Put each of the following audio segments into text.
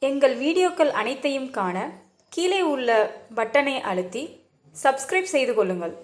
எங்கள் வீடியோக்கள் அனைத்தையும் காண கீழே உள்ள பட்டனை அழுத்தி சப்ஸ்கிரைப் செய்து கொள்ளுங்கள்.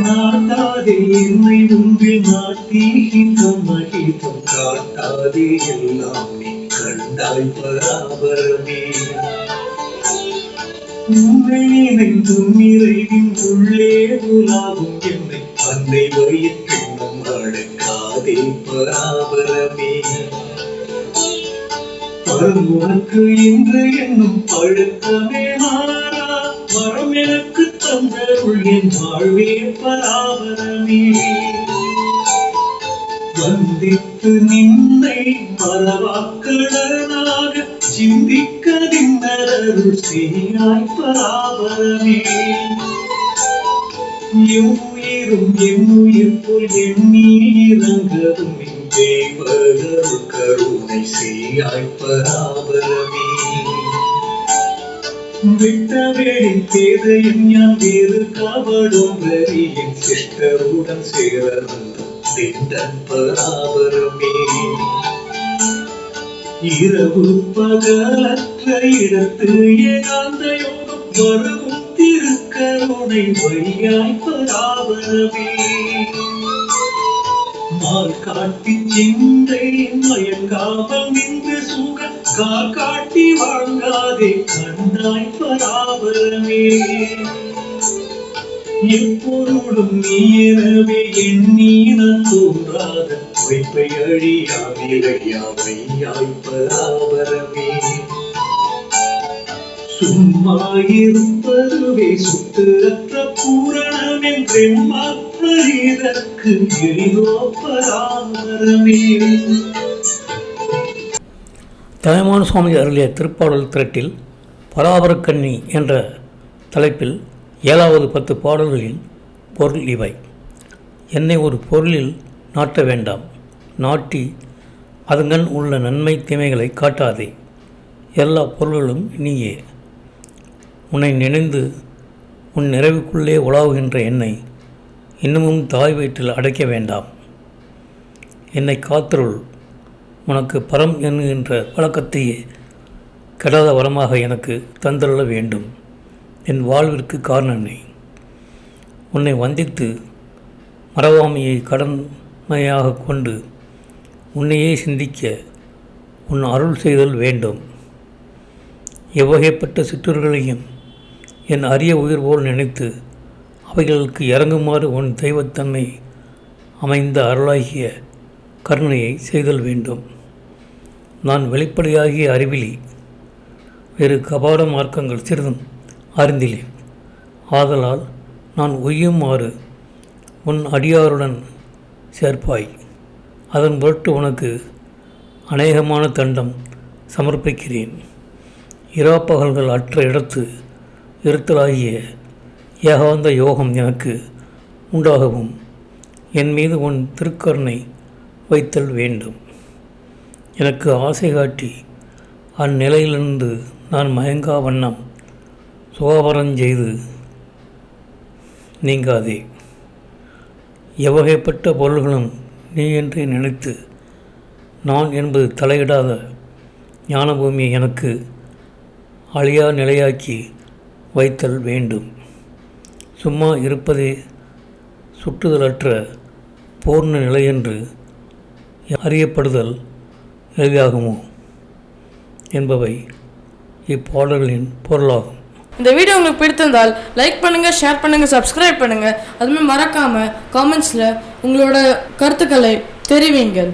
நாட்டாதே என்னை உன்னில் நாட்டீகின்ற மகிழ்வும் காட்டாதே எல்லாம் நீ கண்டாய் பராபரமே. உன்னை நினைந்தும் நிறைவின் உள்ளே உலாவும் என்னை அன்னை வயிற்றினும் அடக்காதே பராபரமே. உனக்கு இன்று என்னும் பழக்கமே மாறா வரம் எனக்கு தந்தருள் என் வாழ்வே பராபரமே. வந்தித்து நின்னை மறவாக்கடனாக சிந்திக்க நின்றருள் செய்யாய் பராபரமே. எவ்வுயிரும் என் உயிர் போல் எண்ணி இறங்கவும் தேவர்கள் கருணை செய்யாய் பராபரமே. விட்டவேளை பேதையும் ஞான் வேறு கவடொன்றறி என் சிஷ்டருடன் சேர வந்தன் பராபரமே. இரவு பகலற்ற இடத்து ஏகாந்த யோகம் வரவும் திருக்கருணை வையாய் பராபரமே. மால் காட்டி சிந்தை மயங்காமல் நின்று சுக கால் காட்டி வாங்காதே கண்டாய் பராபரமே. எப்பொருளும் நீ எனவே எண்ணி நான் தோன்றாத வைப்பை அழியாமையாய் பராபரமே. சும்மா இருப்பதுவே சுத்தற்ற பூரணம் என்றெம்மாற்றறிதற்கு எளிதோ பராபரமே. தாயுமான சுவாமி அருளிய திருப்பாடல் திரட்டில் பராபரக்கண்ணி என்ற தலைப்பில் 7வது 10 பாடல்களின் பொருள் இவை. என்னை ஒரு பொருளில் நாட்ட வேண்டாம், நாட்டி அதங்கண் உள்ள நன்மை தீமைகளை காட்டாதே. எல்லா பொருள்களும் நீயே. உன்னை நினைந்து உன் நிறைவுக்குள்ளே உலாவுகின்ற என்னை இன்னமும் தாய் வயிற்றில் அடைக்க வேண்டாம். என்னை காத்தருள். உனக்கு பரம் என்கின்ற பழக்கத்தையே கெடாத வரமாக எனக்கு தந்தருள வேண்டும். என் வாழ்விற்கு காரணனை உன்னை வந்தித்து மறவாமையை கடமையாக கொண்டு உன்னையே சிந்திக்க உன் அருள் செய்தல் வேண்டும். எவ்வகைப்பட்ட சிற்றர்களையும் என் அரிய உயிர் போல் நினைத்து அவைகளுக்கு இறங்குமாறு உன் தெய்வத்தன்மை அமைந்த அருளாகிய கருணையை செய்தல் வேண்டும். நான் வெளிப்படையாகிய அறிவிலி, வேறு கபாட மார்க்கங்கள் சிறிதும் அறிந்திலேன். ஆதலால் நான் ஒய்யுமாறு உன் அடியாருடன் சேர்ப்பாய். அதன் பொருட்டு உனக்கு அநேகமான தண்டம் சமர்ப்பிக்கிறேன். இராப்பகல்கள் அற்ற இடத்து இருத்தலாகிய ஏகாந்த யோகம் எனக்கு உண்டாகவும் என் மீது உன் திருக்கருணை வைத்தல் வேண்டும். எனக்கு ஆசை காட்டி அந்நிலையிலிருந்து நான் மயங்கா வண்ணம் சுகாபரஞ்செய்து நீங்காதே. எவ்வகைப்பட்ட பொருள்களும் நீ என்றே நினைத்து நான் என்பது தலையிடாத ஞானபூமியை எனக்கு அழியா நிலையாக்கி வைத்தல் வேண்டும். சும்மா இருப்பதே சுட்டுதலற்ற பூர்ண நிலையென்று அறியப்படுதல் எளிதாகுமோ என்பவை இப்பாடல்களின் பொருளாகும். இந்த வீடியோ உங்களுக்கு பிடித்திருந்தால் லைக் பண்ணுங்கள், ஷேர் பண்ணுங்கள், சப்ஸ்கிரைப் பண்ணுங்கள். அதுமாதிரி மறக்காமல் காமெண்ட்ஸில் உங்களோட கருத்துக்களை தெரிவிங்கள்.